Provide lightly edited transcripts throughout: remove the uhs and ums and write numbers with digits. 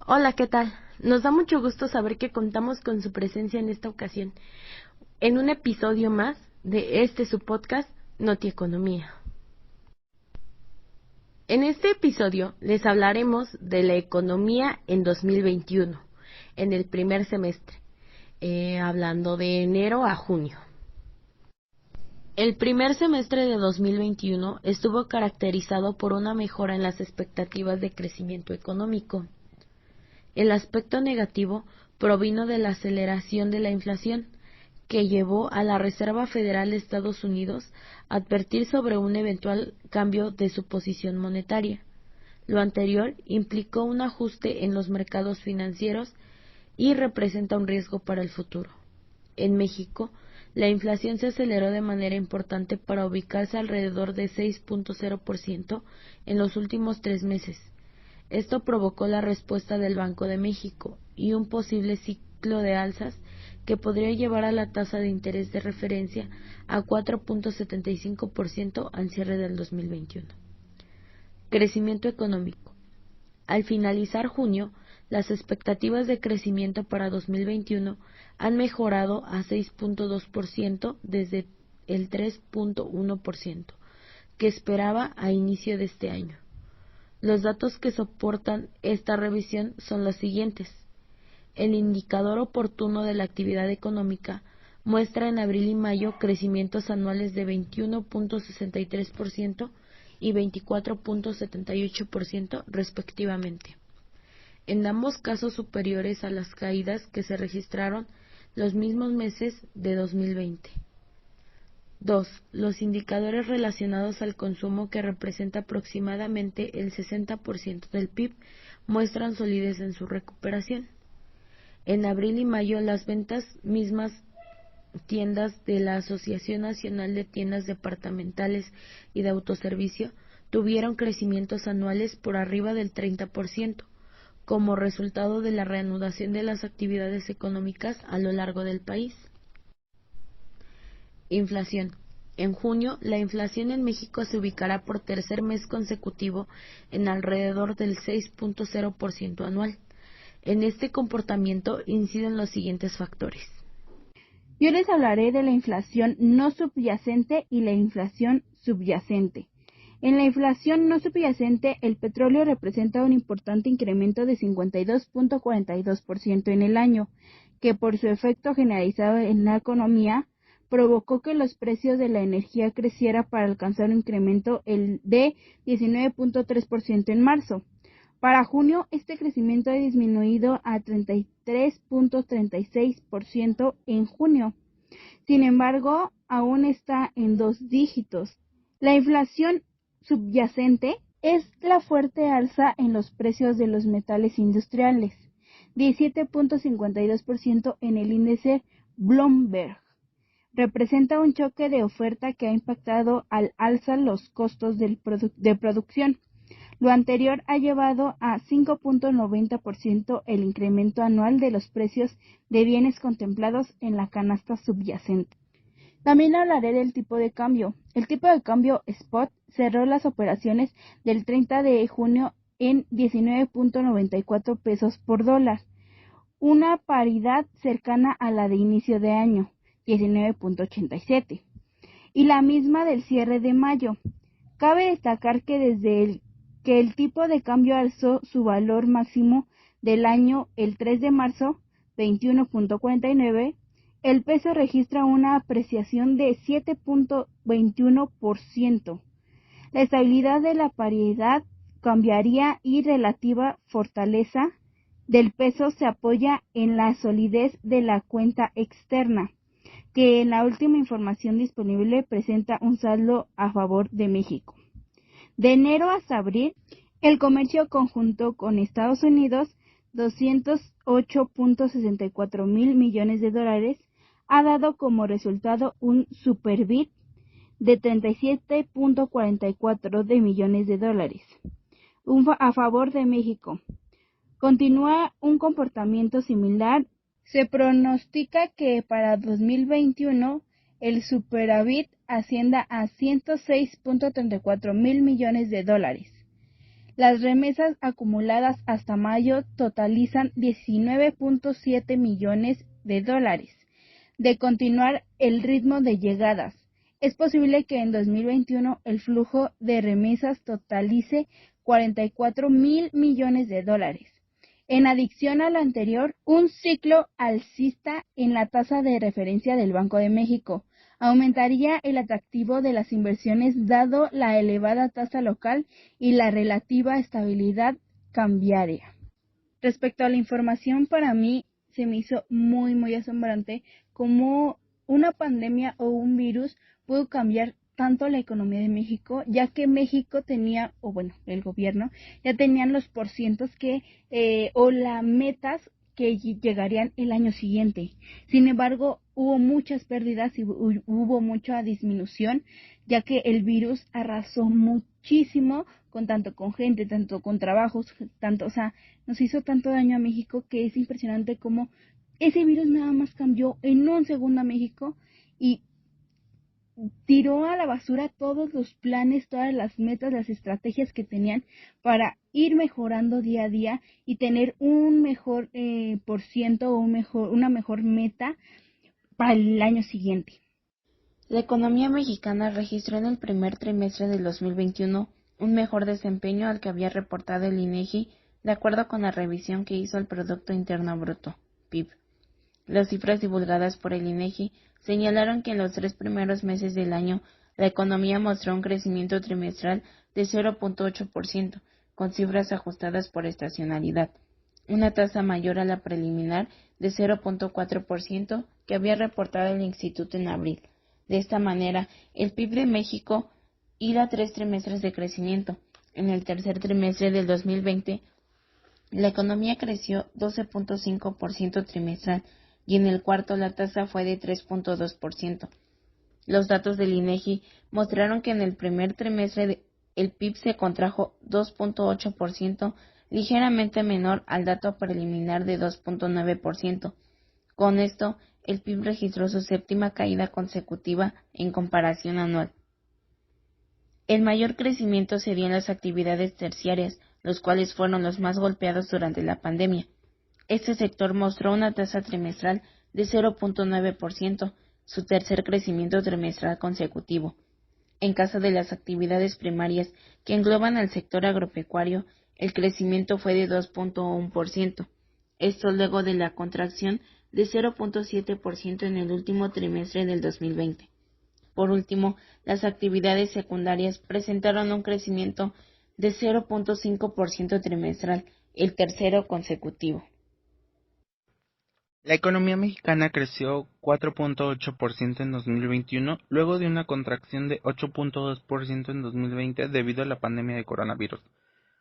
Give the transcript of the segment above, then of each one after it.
Hola, ¿qué tal? Nos da mucho gusto saber que contamos con su presencia en esta ocasión, en un episodio más de su podcast, Notieconomía. En este episodio les hablaremos de la economía en 2021, en el primer semestre, hablando de enero a junio. El primer semestre de 2021 estuvo caracterizado por una mejora en las expectativas de crecimiento económico. El aspecto negativo provino de la aceleración de la inflación, que llevó a la Reserva Federal de Estados Unidos a advertir sobre un eventual cambio de su posición monetaria. Lo anterior implicó un ajuste en los mercados financieros y representa un riesgo para el futuro. En México, la inflación se aceleró de manera importante para ubicarse alrededor de 6.0% en los últimos 3 meses. Esto provocó la respuesta del Banco de México y un posible ciclo de alzas que podría llevar a la tasa de interés de referencia a 4.75% al cierre del 2021. Crecimiento económico. Al finalizar junio, las expectativas de crecimiento para 2021 han mejorado a 6.2% desde el 3.1% que esperaba a inicio de este año. Los datos que soportan esta revisión son los siguientes. El indicador oportuno de la actividad económica muestra en abril y mayo crecimientos anuales de 21.63% y 24.78% respectivamente, en ambos casos superiores a las caídas que se registraron los mismos meses de 2020. 2. Los indicadores relacionados al consumo, que representa aproximadamente el 60% del PIB, muestran solidez en su recuperación. En abril y mayo, las ventas mismas tiendas de la Asociación Nacional de Tiendas Departamentales y de Autoservicio tuvieron crecimientos anuales por arriba del 30%, como resultado de la reanudación de las actividades económicas a lo largo del país. Inflación. En junio, la inflación en México se ubicará por tercer mes consecutivo en alrededor del 6.0% anual. En este comportamiento inciden los siguientes factores. Yo les hablaré de la inflación no subyacente y la inflación subyacente. En la inflación no subyacente, el petróleo representa un importante incremento de 52.42% en el año, que por su efecto generalizado en la economía, provocó que los precios de la energía creciera para alcanzar un incremento de 19.3% en marzo. Para junio, este crecimiento ha disminuido a 33.36% en junio. Sin embargo, aún está en 2 dígitos. La inflación subyacente es la fuerte alza en los precios de los metales industriales, 17.52% en el índice Bloomberg. Representa un choque de oferta que ha impactado al alza los costos de producción. Lo anterior ha llevado a 5.90% el incremento anual de los precios de bienes contemplados en la canasta subyacente. También hablaré del tipo de cambio. El tipo de cambio spot cerró las operaciones del 30 de junio en 19.94 pesos por dólar, una paridad cercana a la de inicio de año, 19.87, y la misma del cierre de mayo. Cabe destacar que desde el tipo de cambio alzó su valor máximo del año el 3 de marzo, 21.49, el peso registra una apreciación de 7.21%. La estabilidad de la paridad cambiaria y relativa fortaleza del peso se apoya en la solidez de la cuenta externa, que en la última información disponible presenta un saldo a favor de México. De enero hasta abril, el comercio conjunto con Estados Unidos, 208.64 mil millones de dólares, ha dado como resultado un superávit de 37.44 de millones de dólares. A favor de México. Continúa un comportamiento similar. Se pronostica que para 2021 el superávit ascienda a 106.34 mil millones de dólares. Las remesas acumuladas hasta mayo totalizan 19.7 millones de dólares. De continuar el ritmo de llegadas, es posible que en 2021 el flujo de remesas totalice 44.000 millones de dólares. En adición a lo anterior, un ciclo alcista en la tasa de referencia del Banco de México aumentaría el atractivo de las inversiones dado la elevada tasa local y la relativa estabilidad cambiaria. Respecto a la información, para mí se me hizo muy asombrante cómo una pandemia o un virus pudo cambiar tanto la economía de México, ya que México tenía, o bueno, el gobierno, ya tenían los porcientos que, o las metas que llegarían el año siguiente. Sin embargo, hubo muchas pérdidas y hubo mucha disminución, ya que el virus arrasó muchísimo con gente, tanto con trabajos, tanto, o sea, nos hizo tanto daño a México que es impresionante cómo ese virus nada más cambió en un segundo a México y tiró a la basura todos los planes, todas las metas, las estrategias que tenían para ir mejorando día a día y tener un mejor por ciento o una mejor meta para el año siguiente. La economía mexicana registró en el primer trimestre del 2021 un mejor desempeño al que había reportado el INEGI de acuerdo con la revisión que hizo el Producto Interno Bruto, PIB. Las cifras divulgadas por el INEGI señalaron que en los 3 primeros meses del año la economía mostró un crecimiento trimestral de 0.8%, con cifras ajustadas por estacionalidad, una tasa mayor a la preliminar de 0.4% que había reportado el Instituto en abril. De esta manera, el PIB de México hila 3 trimestres de crecimiento. En el tercer trimestre del 2020, la economía creció 12.5% trimestral y en el cuarto la tasa fue de 3.2%. Los datos del INEGI mostraron que en el primer trimestre el PIB se contrajo 2.8%, ligeramente menor al dato preliminar de 2.9%. Con esto, el PIB registró su séptima caída consecutiva en comparación anual. El mayor crecimiento se dio en las actividades terciarias, los cuales fueron los más golpeados durante la pandemia. Este sector mostró una tasa trimestral de 0.9%, su tercer crecimiento trimestral consecutivo. En caso de las actividades primarias que engloban al sector agropecuario, el crecimiento fue de 2.1%. Esto luego de la contracción de 0.7% en el último trimestre del 2020. Por último, las actividades secundarias presentaron un crecimiento de 0.5% trimestral, el tercero consecutivo. La economía mexicana creció 4.8% en 2021, luego de una contracción de 8.2% en 2020 debido a la pandemia de coronavirus.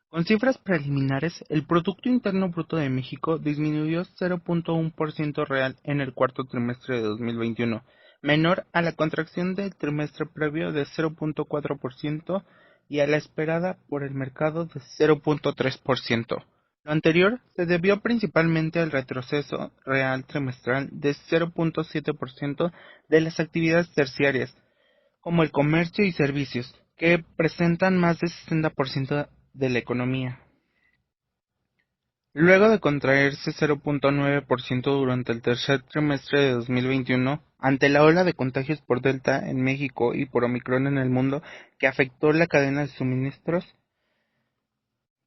Con cifras preliminares, el Producto Interno Bruto de México disminuyó 0.1% real en el cuarto trimestre de 2021, menor a la contracción del trimestre previo de 0.4% y a la esperada por el mercado de 0.3%. Lo anterior se debió principalmente al retroceso real trimestral de 0.7% de las actividades terciarias, como el comercio y servicios, que presentan más del 60% de la economía. Luego de contraerse 0.9% durante el tercer trimestre de 2021, ante la ola de contagios por Delta en México y por Omicron en el mundo que afectó la cadena de suministros,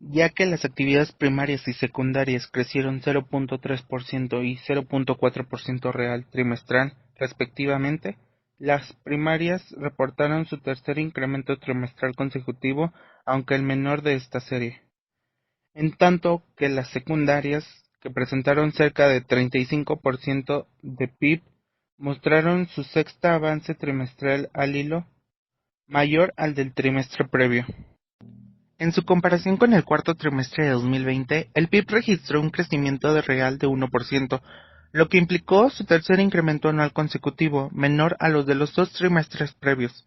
ya que las actividades primarias y secundarias crecieron 0.3% y 0.4% real trimestral, respectivamente, las primarias reportaron su tercer incremento trimestral consecutivo, aunque el menor de esta serie, en tanto que las secundarias, que presentaron cerca de 35% de PIB, mostraron su sexta avance trimestral al hilo, mayor al del trimestre previo. En su comparación con el cuarto trimestre de 2020, el PIB registró un crecimiento real de 1%, lo que implicó su tercer incremento anual consecutivo, menor a los de los 2 trimestres previos.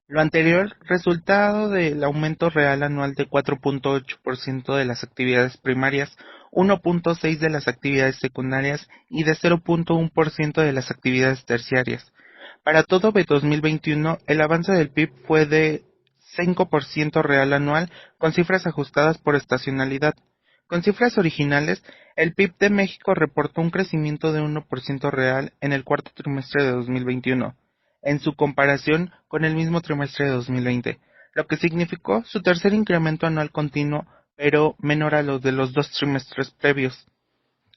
Lo anterior, resultado del aumento real anual de 4.8% de las actividades primarias, 1.6% de las actividades secundarias y de 0.1% de las actividades terciarias. Para todo 2021, el avance del PIB fue de 5% real anual con cifras ajustadas por estacionalidad. Con cifras originales, el PIB de México reportó un crecimiento de 1% real en el cuarto trimestre de 2021, en su comparación con el mismo trimestre de 2020, lo que significó su tercer incremento anual continuo, pero menor a los de los 2 trimestres previos.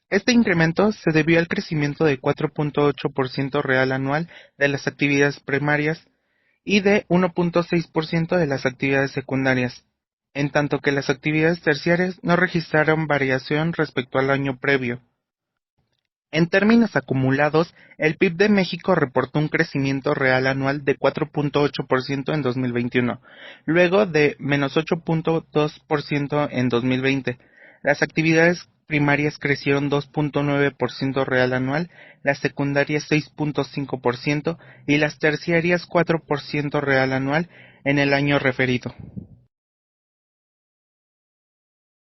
Este incremento se debió al crecimiento de 4.8% real anual de las actividades primarias y de 1.6% de las actividades secundarias, en tanto que las actividades terciarias no registraron variación respecto al año previo. En términos acumulados, el PIB de México reportó un crecimiento real anual de 4.8% en 2021, luego de -8.2% en 2020. Las actividades primarias crecieron 2.9% real anual, las secundarias 6.5% y las terciarias 4% real anual en el año referido.